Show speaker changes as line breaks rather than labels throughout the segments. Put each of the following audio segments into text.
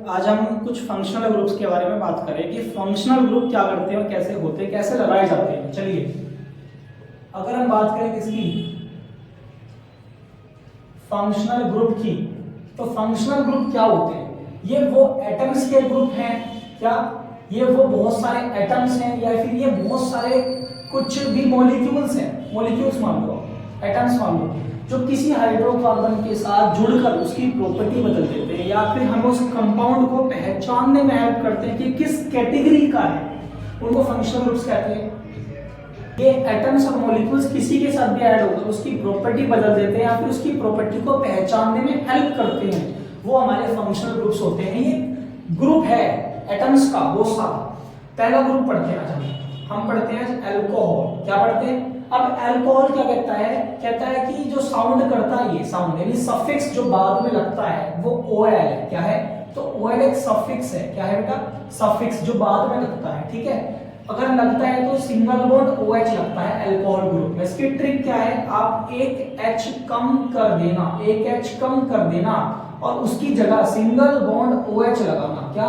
आज हम कुछ फंक्शनल ग्रुप्स के बारे में बात करें कि फंक्शनल ग्रुप क्या करते हैं और कैसे होते हैं, कैसे लगाए जाते हैं। चलिए, अगर हम बात करें किसकी, फंक्शनल ग्रुप की, तो फंक्शनल ग्रुप क्या होते हैं? ये वो एटम्स के ग्रुप हैं क्या? ये वो बहुत सारे एटम्स हैं या फिर ये बहुत सारे कुछ भी मॉलिक्यूल्स हैं? मॉलिक्यूल्स मान लो, एटम्स मान लो, जो किसी हाइड्रोकार्बन के साथ जुड़कर उसकी प्रॉपर्टी बदल देते हैं या फिर हम उस कंपाउंड को पहचानने में हेल्प करते हैं कि किस कैटेगरी का है, उनको फंक्शनल ग्रुप्स कहते हैं। ये एटम्स और मॉलिक्यूल्स किसी के साथ भी ऐड होकर उसकी प्रॉपर्टी बदल देते हैं या फिर उसकी प्रॉपर्टी को पहचानने में हेल्प करते हैं, वो हमारे फंक्शनल ग्रुप्स होते हैं। ये ग्रुप है एटम्स का बहुत सारा। पहला ग्रुप पढ़ते हैं आज हम पढ़ते हैं अल्कोहल। क्या पढ़ते हैं? अब अल्कोहल क्या कहता है? कहता है कि जो साउंड करता है, ये साउंड यानी सफिक्स जो बाद में लगता है वो ओएल है। क्या है? तो ओएल एक सफिक्स है। क्या है बेटा? सफिक्स जो बाद में लगता है। ठीक है, अगर लगता है तो सिंगल बॉन्ड OH लगता है अल्कोहल ग्रुप में। इसकी ट्रिक क्या है? आप एक H कम कर देना, एक H कम कर देना और उसकी जगह सिंगल बॉन्ड OH लगाना। क्या?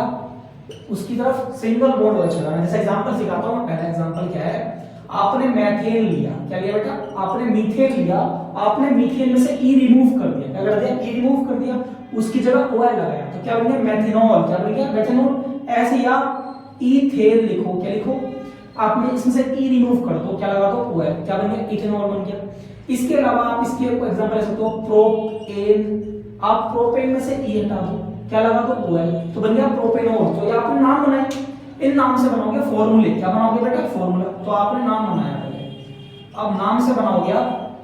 उसकी तरफ सिंगल बॉन्ड OH लगाना। जैसे एग्जांपल सिखाता हूं। पहला एग्जांपल क्या है? आपने मैथेन लिया। क्या लिया बेटा? आपने मीथेन लिया। आपने मीथेन में से E रिमूव कर दिया। क्या कर दिया? E रिमूव कर दिया, उसकी जगह OL लगाया, तो क्या बन गया? मेथेनॉल। क्या बन गया? मेथेनॉल। ऐसे ही आप इथेन लिखो। क्या लिखो? आपने इसमें से E रिमूव कर दो, क्या लगा दो? OL। क्या बन गया? इथेनॉल बन गया। इसके अलावा आप इसके एग्जांपल ले सकते हो प्रोपेन। आप प्रोपेन में से E हटा दो, क्या लगा दो? OL, तो बन गया प्रोपेनॉल। तो ये आपने नाम बनाया, इन नाम से बनाओगे फॉर्मूले। क्या बनाओगे बेटा? फॉर्मूला। तो आपने नाम बनाया पहले, अब नाम से बनाओगे आप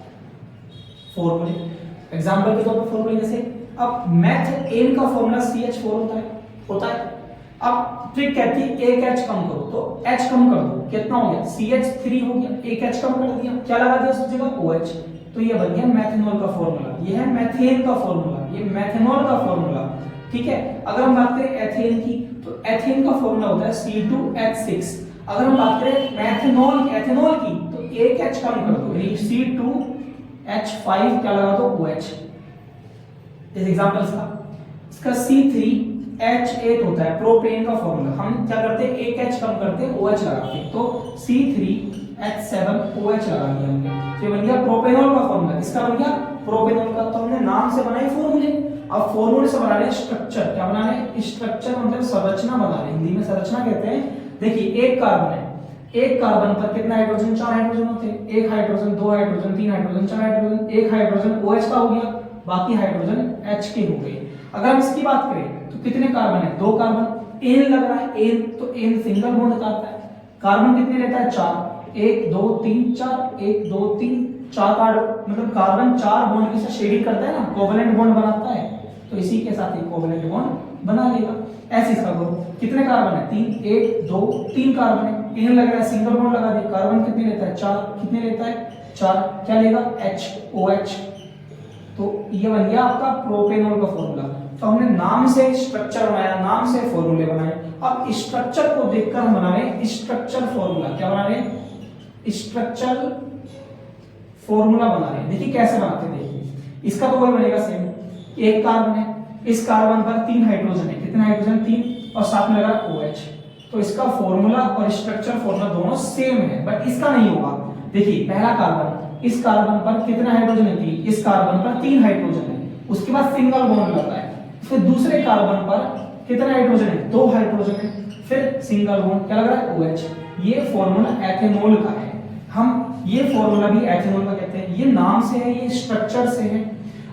फॉर्मूले। एग्जांपल के तौर पर फॉर्मूले जैसे अब मेथेन का फॉर्मूला CH4 होता है। अब ट्रिक कहती है एक H कम करो, तो H कम कर दो, कितना हो गया? CH3 हो गया। एक H कम कर दिया, क्या लगा दिया उस जगह? OH। तो ये बन गया मेथेनॉल का फॉर्मूला। ये है मेथेन का फॉर्मूला, ये मेथेनॉल का फॉर्मूला। ठीक है, अगर हम बात करें एथेन की, तो एथेन का फॉर्मूला होता है C2H6। अगर हम बात करें मेथेनॉल एथेनॉल की, तो एक H कम कर दो, यानी C2H5, क्या लगा दो? OH। इस एग्जांपल इसका C3H8 होता है प्रोपेन का फॉर्मूला। हम क्या करते हैं? एक H कम करते हैं, OH लगाते हैं, तो C3H7 OH लगा दिया हमने। तो ये बन गया प्रोपेनॉल का फॉर्मूला। इसका बन गया प्रोपेनॉल का। तो हमने नाम से बनाए फॉर्मूले, अब फॉर्मूले से बना रहे हैं स्ट्रक्चर। क्या बना रहे हैं? स्ट्रक्चर मतलब संरचना बना रहे हैं, हिंदी में संरचना कहते हैं। देखिए, एक कार्बन है, एक कार्बन पर कितना हाइड्रोजन? 4 हाइड्रोजन होते हैं। एक हाइड्रोजन, 2 हाइड्रोजन, 3 हाइड्रोजन, 4 हाइड्रोजन। एक हाइड्रोजन OH का हो गया, बाकी हाइड्रोजन H के हो गए। अगर हम इसकी बात करें तो कितने कार्बन है? 2 कार्बन। एन लग रहा है, एन, तो एन सिंगल बॉन्ड करता है। कार्बन कितने लेता है? 4। 1 2 3 4, 1 2 3 4 कार्बन, मतलब कार्बन 4 बॉन्ड के साथ शेयरिंग करता है ना, कोवेलेंट बॉन्ड बनाता है, तो इसी के साथ एक कोवेलेंट बॉन्ड बना लेगा। ऐसे इसका ग्रुप कितने कार्बन है? 3। 1 2 3 कार्बन है। एन लग रहा है, सिंगल बॉन्ड लगा दिया। कार्बन कितने लेता है? 4। कितने लेता है? 4। क्या लेगा? H, OH। तो ये बन गया आपका प्रोपेनॉल का फॉर्मूला। तो हमने नाम से स्ट्रक्चर बनाया, नाम से फॉर्मूले बनाए। अब स्ट्रक्चर को देखकर हम बना रहे हैं स्ट्रक्चर फॉर्मूला। क्या बना रहे हैं? स्ट्रक्चर फॉर्मूला बना रहे हैं। देखिए कैसे बनाते हैं। देखिए इसका तो वही बनेगा सेम। एक कार्बन है, इस कार्बन पर 3 हाइड्रोजन है। कितने हाइड्रोजन? 3, और साथ में लगा OH। तो इसका फॉर्मूला और स्ट्रक्चर फॉर्मूला दोनों सेम है, बट इसका नहीं होगा। देखिए पहला कार्बन, इस कार्बन पर कितना हाइड्रोजन है? 3। इस कार्बन पर 3 हाइड्रोजन है, उसके बाद सिंगल बॉन्ड लगा है। फिर दूसरे कार्बन पर कितना हाइड्रोजन है? 2 हाइड्रोजन है, फिर सिंगल बॉन्ड, क्या लग रहा है? OH। ये फॉर्मूला एथेनॉल का है। हम ये फॉर्मूला भी एथेनॉल का कहते हैं। ये नाम से है, ये स्ट्रक्चर से है।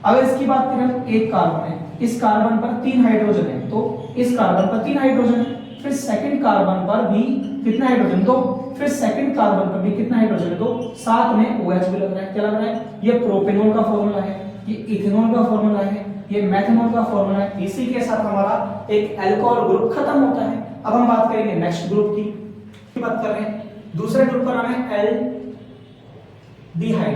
अगर इसकी बात करें, एक कार्बन है, इस कार्बन पर 3 हाइड्रोजन है, तो इस कार्बन पर 3 हाइड्रोजन है। फिर सेकंड कार्बन पर भी कितना हाइड्रोजन? 2। फिर सेकंड कार्बन पर भी कितना हाइड्रोजन है? 2। साथ में OH भी लग रहा है। क्या लग रहा है? ये प्रोपेनॉल का फॉर्मूला है, ये इथेनॉल का फॉर्मूला है, ये मेथेनॉल का फॉर्मूला है। इसी के साथ हमारा एक अल्कोहल ग्रुप खत्म होता है। अब हम बात करेंगे नेक्स्ट ग्रुप की बात कर रहे हैं। दूसरे ग्रुप का नाम है एल्डिहाइड।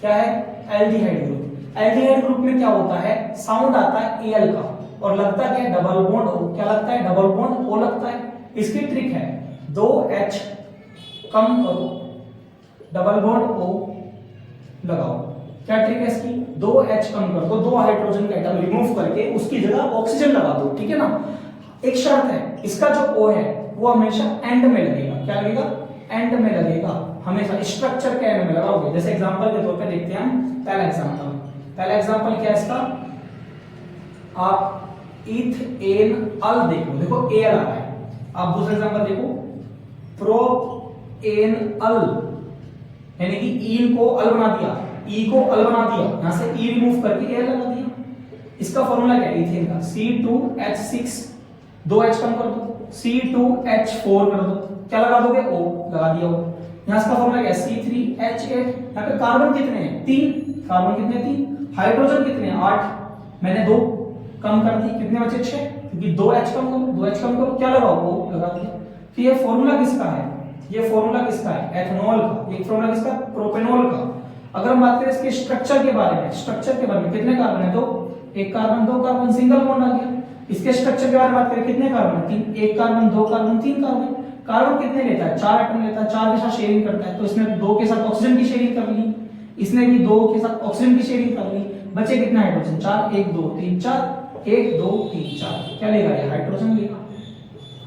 क्या है? Aldehyde group. एल्डिहाइड ग्रुप में क्या होता है? साउंड आता है Al का और लगता क्या है? Double bond O। क्या लगता है? डबल बॉन्ड O लगता है। इसकी ट्रिक है 2 H कम करो, डबल बॉन्ड O लगाओ। क्या ट्रिक है इसकी? 2 H कम कर दो, 2 हाइड्रोजन का एटम रिमूव करके उसकी जगह ऑक्सीजन लगा दो। ठीक है ना? एक शर्त है, इसका जो ओ है वो हमेशा एंड में लगेगा। क्या लगेगा? एंड में लगेगा हमेशा, स्ट्रक्चर के एंड में लगाओगे। जैसे एग्जांपल के तौर पे देखते हैं हम पहला एग्जांपल क्या है इसका? आप इथेन अल देखो ए आ रहा है। आप दूसरा एग्जांपल देखो, प्रोपेन अल, यानी कि ईन को अल बना दिया, ई को अल बना दिया, यहां से ई रिमूव करके ए लगा दिया। इसका फॉर्मूला क्या है इथेन का? C2H6, 2H कम कर दो, C2H4 कर दो, क्या लगा दोगे? O लगा दिया। यहां इसका फॉर्मूला क्या है? C3H8। यहां पे कार्बन कितने हैं? 3। कार्बन कितने? 3। हाइड्रोजन कितने हैं? 8। मैंने 2 कम कर दी, कितने बचे? 6, क्योंकि 2H कम करो, 2H कम करो, क्या लगाओ? O लगा दिया। तो ये फॉर्मूला किसका है? ये फॉर्मूला किसका है? एथेनॉल का। एक फॉर्मूला किसका? प्रोपेनॉल का। अगर हम बात करें इसके स्ट्रक्चर के बारे में, कितने कार्बन है? 2। एक कार्बन, 2 कार्बन, सिंगल बॉन्ड आ गया। इसके स्ट्रक्चर के बारे में बात करें, कितने कार्बन है? 3। एक कार्बन, 2 कार्बन, 3 कार्बन। कार्बन कितने लेता है? 4 एटम लेता है, 4 के साथ शेयरिंग करता है, तो इसने 2 के साथ ऑक्सीजन की शेयरिंग कर ली, इसने भी 2 के साथ ऑक्सीजन की शेयरिंग कर ली। बचे कितना हाइड्रोजन? 4। 1 2 3 4, 1 2 3 4, क्या लेगा? ये हाइड्रोजन लेगा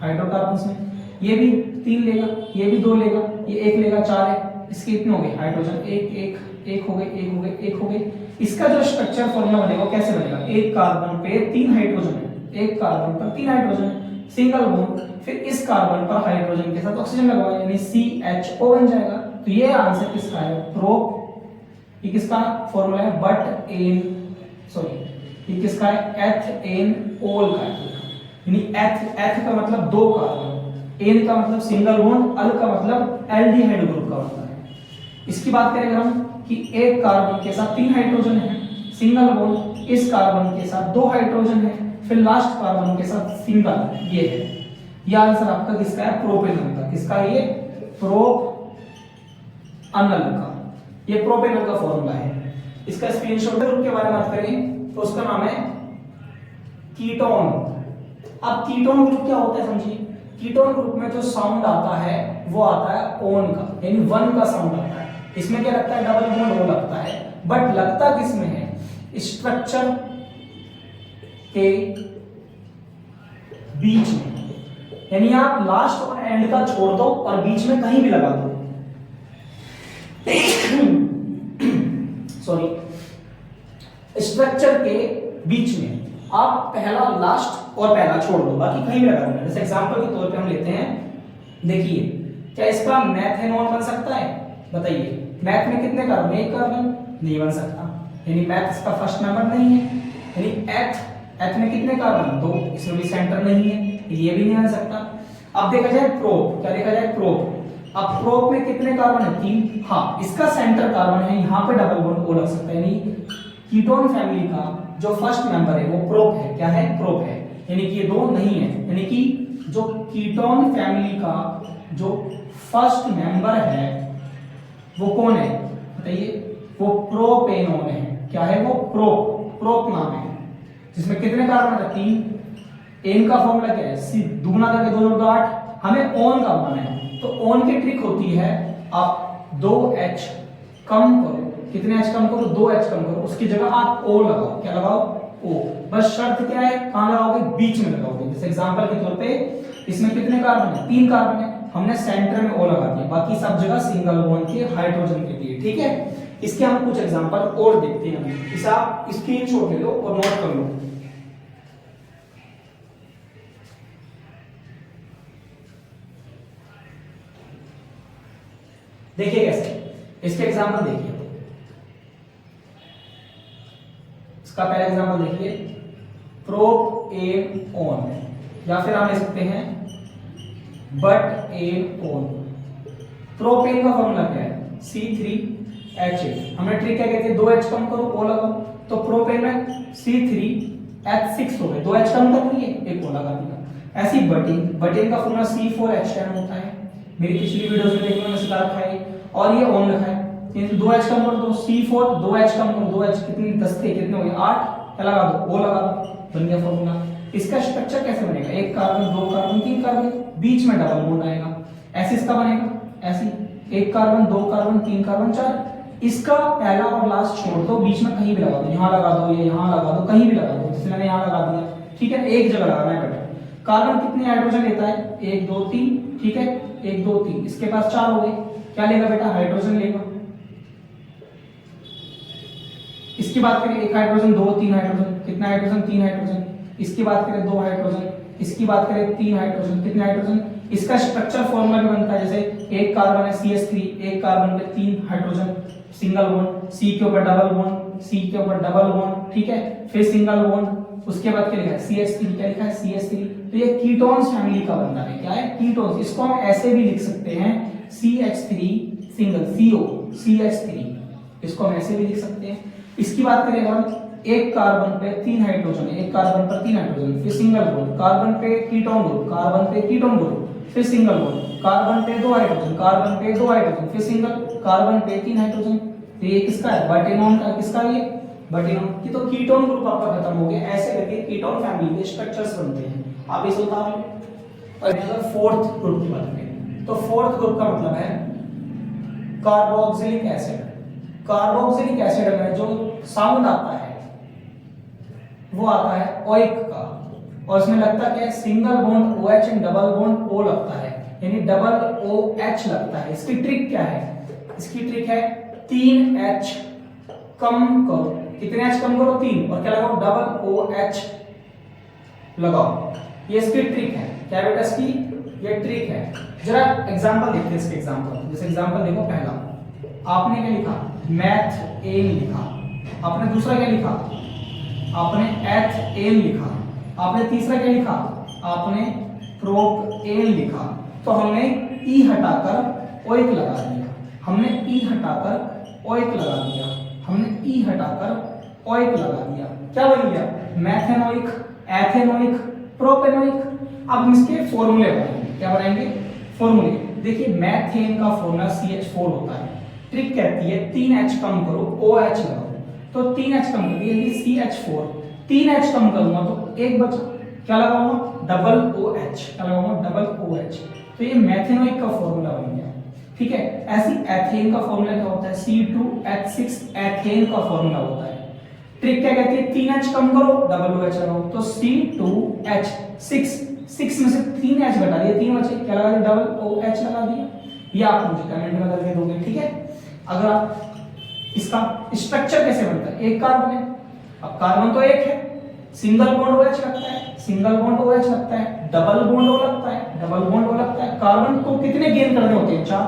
हाइड्रोकार्बन्स में। ये भी 3 लेगा, ये भी 2 लेगा, ये 1 लेगा, 4 है। इसके कितने हो गए? हाइड्रोजन 1 1 1 हो गए, 1 हो गए, 1 हो गए। इसका जो स्ट्रक्चर फॉर्मूला बनेगा कैसे बनेगा? एक कार्बन पे 3 हाइड्रोजन है, एक कार्बन पर 3 हाइड्रोजन है, सिंगल बॉन्ड, फिर इस कार्बन पर हाइड्रोजन के साथ ऑक्सीजन लगवाया, यानी CHO बन जाएगा। तो ये आंसर किसका है? प्रोप। ये किसका फॉर्मूला है? बट एन, सॉरी, ये किसका है? एथेनॉल का है। यानी एथ का मतलब 2 कार्बन, एन का मतलब सिंगल बॉन्ड, अल का मतलब एल्डिहाइड ग्रुप का होता है। इसकी बात करें अगर हम कि एक कार्बन के साथ 3 हाइड्रोजन है, सिंगल बॉन्ड, इस कार्बन के साथ 2 हाइड्रोजन है, फिर लास्ट कार्बन के साथ सिंगल, ये है। ये आंसर आपका किसका है? प्रोपेनॉल का। किसका है ये? प्रोपेनॉल का। ये प्रोपेनॉल का फॉर्मूला है। इसका स्क्रीनशॉट ग्रुप के बारे में बात करें तो उसका नाम है कीटोन। अब कीटोन ग्रुप क्या होता है समझिए। कीटोन ग्रुप में जो साउंड आता है वो आता है ओन का, यानी 1 का साउंड आता है। इसमें क्या लगता है? डबल बॉन्ड O लगता है, बट लगता किसमें है? स्ट्रक्चर के बीच में, यानी आप लास्ट और एंड का छोड़ दो और बीच में कहीं भी लगा दो। सॉरी, स्ट्रक्चर के बीच में आप पहला लास्ट और पहला छोड़ दो, बाकी कहीं भी लगा दो। जैसे एग्जांपल के तौर पे हम लेते हैं, देखिए क्या इसका मेथेनॉल बन सकता है? बताइए, मैथ में कितने कार्बन? 1 कार्बन, नहीं बन सकता, यानी मैथ इसका फर्स्ट नंबर नहीं है। यानी एथ में कितने कार्बन? 2, इसमें भी सेंटर नहीं है, ये भी नहीं बन सकता। अब देखा जाए प्रोप, क्या देखा जाए? प्रोप। अब प्रोप में कितने कार्बन है? 3। हाँ, इसका सेंटर कार्बन है, यहाँ पे डबल बॉन्ड O लग सकता है, यानी कीटोन फैमिली का जो फर्स्ट मेंबर है वो प्रोप है। क्या है? प्रोप है, यानी कि ये 2 नहीं है। यानी कि जो कीटोन फैमिली का जो फर्स्ट मेंबर है वो कौन है? बताइए। वो प्रोपेनॉल है। क्या है वो? प्रोप नाम है, जिसमें कितने कार्बन है? 3। एन का फॉर्मूला क्या है? सी दुगना करके 2 जोड़ दो 8। हमें ओन का बनाना है, तो ओन की ट्रिक होती है आप 2H कम करो। कितने H कम करो? 2H कम करो, उसकी जगह आप O लगाओ। क्या लगाओ? O। बस शर्त क्या है? कहां लगाओगे? बीच में लगाओगे। जैसे एग्जांपल के तौर पे इसमें कितने कार्बन है? 3 कार्बन है, हमने सेंटर में O लगा दिया, बाकी सब जगह सिंगल बॉन्ड के हाइड्रोजन के लिए। ठीक है, इसके हम कुछ एग्जांपल और देखते हैं। इसे आप स्क्रीनशॉट ले लो और नोट कर लो। देखिए कैसे, इसके एग्जांपल देखिए। इसका पहला एग्जांपल देखिए, प्रोपेनॉन, या फिर हम ले सकते हैं बटेनॉन। प्रोपेन का फॉर्मूला क्या है? C3H8। हमने ट्रिक क्या कहते हैं? 2H कम करो, O लगाओ, तो प्रोपेन में C3H6 हो गए, 2H कम कर लिए, एक O लगा दिया। ऐसी बटेन का फॉर्मूला C4H10 होता है। मेरी पिछली वीडियोस में देखने में सिखा रखा है, और ये ओन लिखा है। 2H कम कर दो, C4, 2H कम करो, 2H कितनी 10 थे, कितने हो गए? 8। क्या लगा दो? O लगा दो, बन गया फॉर्मूला। इसका स्ट्रक्चर कैसे बनेगा? 1 कार्बन, 2 कार्बन, 3 कार्बन, बीच में डबल बॉन्ड आएगा। ऐसे इसका बनेगा, ऐसे 1 कार्बन, 2 कार्बन, 3 कार्बन, 4। इसका पहला और लास्ट छोड़ दो, बीच में कहीं भी लगा दो, यहाँ लगा दो, ये यहाँ लगा दो, कहीं भी लगा दो। जैसे मैंने यहाँ लगा दिया, ठीक है, एक जगह लगाना है बेटा। कार्बन कितने हाइड्रोजन लेता है? 1 2 3, ठीक है, 1 2 3, इसके पास 4 हो गए, क्या लेगा बेटा? हाइड्रोजन लेगा। इसकी बात करें, एक हाइड्रोजन, 2 3 हाइड्रोजन, कितना हाइड्रोजन? 3 हाइड्रोजन। इसकी बात करें 2 हाइड्रोजन, इसकी बात करें 3 हाइड्रोजन, कितने हाइड्रोजन? इसका स्ट्रक्चर फॉर्मूला भी बनता है, जैसे एक कार्बन है CH3, एक कार्बन पे 3 हाइड्रोजन, सिंगल बॉन्ड, C के ऊपर डबल बॉन्ड, C के ऊपर डबल बॉन्ड, ठीक है, फिर सिंगल बॉन्ड, उसके बाद क्या लिखा है? CH3, क्या लिखा है? CH3। तो ये कीटोन्स फैमिली का बंदा है, क्या है? कीटोन्स। इसको हम ऐसे भी लिख सकते हैं CH3 सिंगल, CO CH3, इसको हम ऐसे भी लिख सकते हैं। इसकी बात करें हम, एक कार्बन पे 3 हाइड्रोजन है, एक कार्बन पर 3 हाइड्रोजन, फिर सिंगल बॉन्ड, कार्बन पे कीटोन ग्रुप, कार्बन पे कीटोन ग्रुप, फिर सिंगल बॉन्ड, कार्बन पे 2 हाइड्रोजन, कार्बन पे 2 हाइड्रोजन, फिर सिंगल, कार्बन पे 3 हाइड्रोजन। तो ये किसका है? बटेनॉन का। किसका? ये बटेनॉन की। तो कीटोन ग्रुप आपका खत्म हो गया। ऐसे करके कीटोन फैमिली के स्ट्रक्चर्स बनते हैं, आप इसे उतार लो। और अगर फोर्थ ग्रुप की बात करें, तो फोर्थ ग्रुप का मतलब है कार्बोक्सिलिक एसिड। कार्बोक्सिलिक एसिड में जो साउंड आता है वो आता है ओइक का, और इसमें लगता क्या है? Single bond OH and double bond O लगता है, यानी डबल OH लगता है। इसकी ट्रिक क्या है? इसकी ट्रिक है 3H कम करो। कितने H कम करो? 3, और क्या लगाओ? डबल OH लगाओ। ये इसकी ट्रिक है। क्या बेटा इसकी? ये ट्रिक है। जरा एग्जांपल देखते हैं इसके एग्जांपल। जैसे एग्जांपल देखो, पहला आपने क्या लिखा? मैथेन लिखा। आपने दूसरा क्या लिखा? आपने एथेन लिखा। आपने तीसरा क्या लिखा? आपने प्रोपेन लिखा। तो हमने ई हटाकर ओइक लगा दिया, हमने ई हटाकर ओइक लगा दिया, हमने ई हटाकर ओइक लगा दिया। क्या बन गया? Methanoic, ethanoic, propanoic. अब हम इसके फॉर्मूले बनाएंगे। क्या बनाएंगे? फॉर्मूले। देखिए मैथेन का फॉर्मूला CH4 होता है। ट्रिक कहती है 3H कम करो, OH लगाओ। तो 3H कम कर दिया, CH4, 3H कम करूंगा तो एक बचा, क्या लगाऊंगा? Double OH। क्या लगाऊंगा? Double OH। तो ये मैथेनोइक का फॉर्मूला बन गया, ठीक है। ऐसी एथेन का फॉर्मूला क्या होता है? C2H6 एथेन का फॉर्मूला होता है। ट्रिक क्या कहती है? 3H कम करो, डबल OH लगाओ। तो C2H6, 6 में से 3H घटा दिया, 3 बचे, क्या लगा दिया? डबल OH लगा दिया। ये आप मुझे कमेंट में करके दोगे, ठीक है। अगर आप इसका स्ट्रक्चर कैसे बनता है? एक कार्बन है, अब कार्बन तो एक है, सिंगल बॉन्ड OH लगता है, सिंगल बॉन्ड OH लगता है, डबल बॉन्ड O लगता है, डबल बॉन्ड O लगता है। कार्बन को कितने गेन करने होते हैं? 4,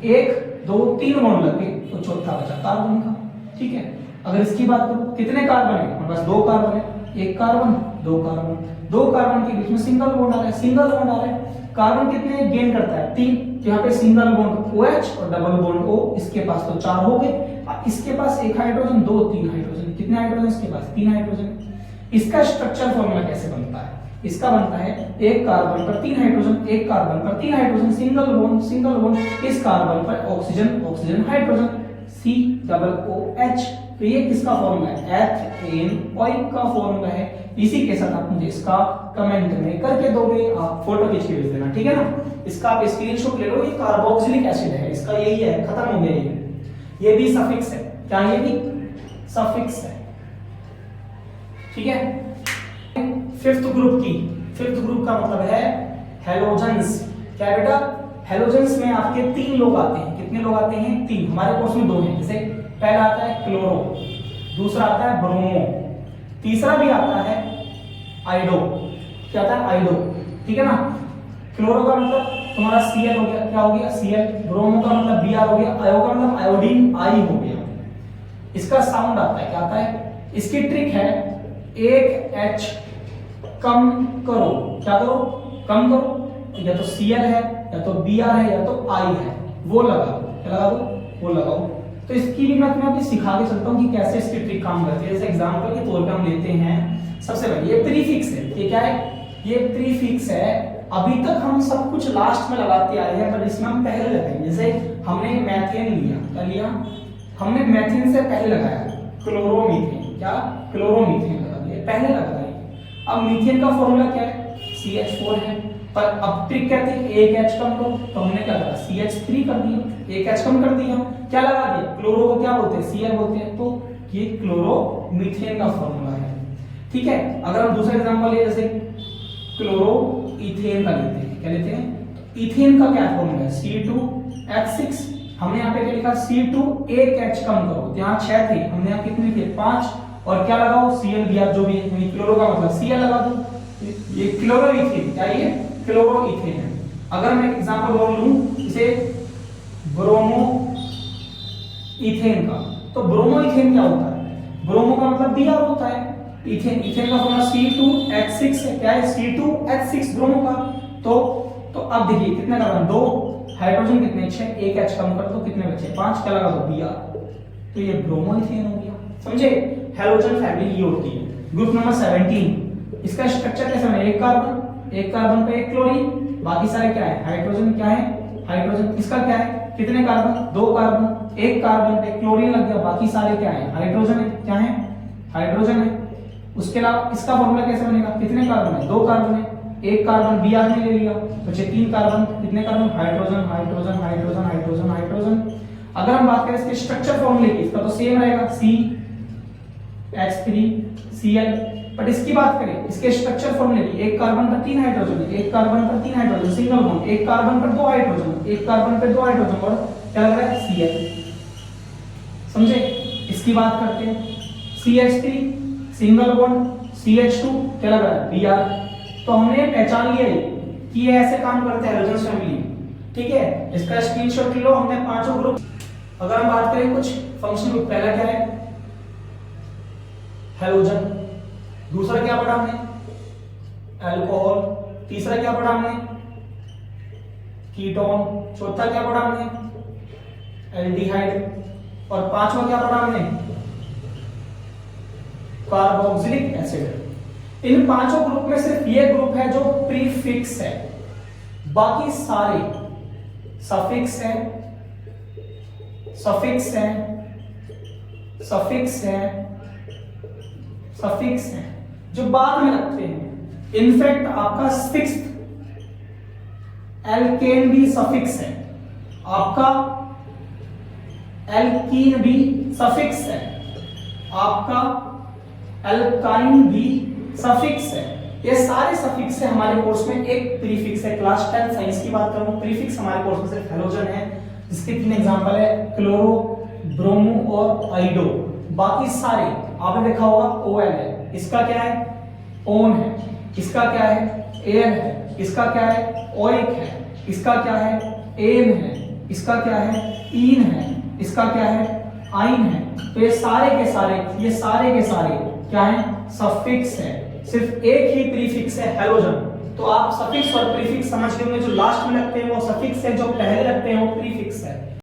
1 2 3 बॉन्ड लग गए, तो चौथा बचा कार्बन का, ठीक है। अगर इसकी बात करूं, कितने कार्बन है? हमारे पास 2 कार्बन है, एक कार्बन, 2 कार्बन, 2 कार्बन के बीच में सिंगल बॉन्ड आ रहा है, सिंगल बॉन्ड आ रहा है। कार्बन कितने गेन करता है? 3, तो यहाँ पे सिंगल बॉन्ड OH और डबल बॉन्ड O, इसके पास तो 4 हो गए। इसके पास एक हाइड्रोजन, 2 3 हाइड्रोजन, कितने हाइड्रोजन? इसके पास 3 हाइड्रोजन। इसका स्ट्रक्चर फॉर्मूला कैसे बनता है? इसका बनता है एक कार्बन पर 3 हाइड्रोजन, एक कार्बन पर 3 hydrogen, single bond, single bond, इस कार्बन पर ऑक्सीजन, ऑक्सीजन, हाइड्रोजन, COOH। तो ये किसका फॉर्मूला है? एथेन ऑइक का फॉर्मूला है। इसी के साथ आप मुझे इसका कमेंट में करके दोगे, आप फोटो खींच के भेज देना, ठीक है ना। इसका आप स्क्रीनशॉट ले लो। ये कार्बोक्सिलिक एसिड है, इसका यही है, खत्म हो गया ये भी सफिक्स है। क्या ये भी सफिक्स है, ठीक है। फिफ्थ ग्रुप का मतलब है हैलोजेंस। क्या बेटा? हैलोजेंस में आपके 3 लोग आते हैं। कितने लोग आते हैं? 3। हमारे कोर्स में 2 हैं। जैसे पहला आता है क्लोरो, दूसरा आता है ब्रोमो, तीसरा भी आता है आइडो। क्या आता है? आइडो, ठीक है ना। क्लोरो का मतलब तुम्हारा Cl हो गया, क्या हो गया? Cl। ब्रोमो का मतलब Br हो गया, आयो का मतलब आयोडीन, I हो गया। इसका साउंड आता है, क्या आता है? इसकी ट्रिक है एक H कम करो। क्या करो? कम करो। या तो Cl है, या तो Br है, या तो I है, वो लगा दो। क्या लगा दो? वो लगाओ। तो इसकी भी मैं तुम्हें अभी सिखा के चलता हूँ कि कैसे इसकी ट्रिक काम करती है। जैसे एग्जांपल के तौर पे हम लेते हैं, सबसे पहले ये प्रीफिक्स है। ये क्या है? ये प्रीफिक्स है। अभी तक हम सब कुछ लास्ट में लगाते आए हैं, पर इसमें हम पहले लगाएंगे। जैसे हमने मैथेन लिया, क्या लिया? हमने मैथेन से पहले लगाया क्लोरोमीथेन। क्या? क्लोरोमीथेन लगा दिया, पहले लगाया। अब मीथेन का फॉर्मूला क्या है? CH4 है। पर अब ट्रिक कहते हैं एक H कम करो, तो हमने क्या करा? CH3 कर दिया, एक H कम कर दिया, क्या लगा दिया? क्लोरो को क्या बोलते हैं? Cl बोलते हैं। तो ये क्लोरोमीथेन का फॉर्मूला है, ठीक है। अगर हम दूसरा एग्जांपल ले, जैसे क्लोरोइथेन का लेते हैं। क्या लेते हैं? इथेन का क्या फॉर्मूला है? C2H6। हमने यहाँ पे क्या लिखा? C2 एक H कम करो, तो यहाँ 6 थे, हमने यहाँ कितने लिखे? 5। और क्या लगाओ? Cl दिया, जो भी है, क्लोरो का मतलब Cl लगा दो। ये क्लोरोइथेन, क्या ये? क्लोरोइथेन है। अगर मैं एक एग्जांपल और लूं इसे ब्रोमोइथेन का, तो ब्रोमोइथेन क्या होता है? ब्रोमो का मतलब Br होता है, इथेन, इथेन का फॉर्मूला C2H6 है। क्या है? C2H6 ब्रोमो का। तो अब देखिए कितने कार्बन? 2, हाइड्रोजन कितने? 6, एक H कम कर दो, कितने बचे? 5, क्या लगा दो? Br। तो ये ब्रोमोइथेन हो गया, समझे? हैलोजन फैमिली ये होती है। ग्रुप नंबर 17, इसका स्ट्रक्चर कैसा है? एक कार्बन पे एक क्लोरीन, बाकी सारे क्या है? हाइड्रोजन। क्या है? हाइड्रोजन। इसका क्या है? कितने कार्बन? 2 कार्बन, एक कार्बन पे क्लोरीन लग गया, बाकी सारे क्या है? हाइड्रोजन है। क्या है? हाइड्रोजन है। उसके अलावा इसका फॉर्मूला कैसे बनेगा? कितने कार्बन है? 2 कार्बन है, एक कार्बन Br ने ले लिया, बचे 3 कार्बन, कितने carbon? Hydrogen hydrogen hydrogen hydrogen hydrogen. अगर हम बात करें इसके स्ट्रक्चर फॉर्मूले की, इसका तो सेम रहेगा, CH3Cl। बट इसकी बात करें इसके स्ट्रक्चर फॉर्मूले की, एक कार्बन पर 3 हाइड्रोजन, एक कार्बन पर 3 हाइड्रोजन, सिंगल बॉन्ड, एक कार्बन पर 2 हाइड्रोजन, एक कार्बन पर 2 हाइड्रोजन, और क्या लग रहा है? Cl। समझे? इसकी बात करते हैं, CH3 सिंगल बॉन्ड, CH2 क्या लग रहा है? Br। तो हमने पहचान लिया कि ये ऐसे काम करते हैं हैलोजन फैमिली, ठीक है? इसका स्क्रीनशॉट ले लो। हमने पांचों ग्रुप, अगर हम बात करें कुछ फंक्शन ग्रुप, पहला क्या है? हैलोजन। दूसरा क्या पढ़ा हमने? अल्कोहल। तीसरा क्या पढ़ा हमने? कीटोन। चौथा क्या पढ़ा हमने? एल्डिहाइड। और पांचवा क्या पढ़ा हमने? Carboxylic acid. इन पांचों ग्रुप में सिर्फ ये ग्रुप है जो प्रीफिक्स है, बाकी सारे सफिक्स है, सफिक्स है, सफिक्स है, सफिक्स है, जो बाद में लगते हैं। इनफैक्ट आपका 6th एल्केन भी सफिक्स है, आपका एल्कीन भी सफिक्स है, आपका एल्काइन भी सफिक्स है। ये सारे सफिक्स है हमारे कोर्स में। एक प्रीफिक्स है, क्लास 10 साइंस की बात करूं, प्रीफिक्स हमारे कोर्स में सिर्फ हैलोजन है, जिसके 3 एग्जांपल है, क्लोरो, ब्रोमो और आइडो। बाकी सारे आपने देखा होगा OL है, इसका क्या है? ओन है। इसका क्या है? एयर है। इसका क्या है? ओइक है। इसका क्या है? एन है। इसका क्या है? इन है। इसका क्या है? आइन है। तो ये सारे के सारे क्या है? सफिक्स है। सिर्फ एक ही प्रीफिक्स है, हैलोजन। तो आप सफिक्स और प्रीफिक्स समझ लेंगे, जो लास्ट में लगते हैं वो सफिक्स है, जो पहले लगते हैं वो प्रीफिक्स है।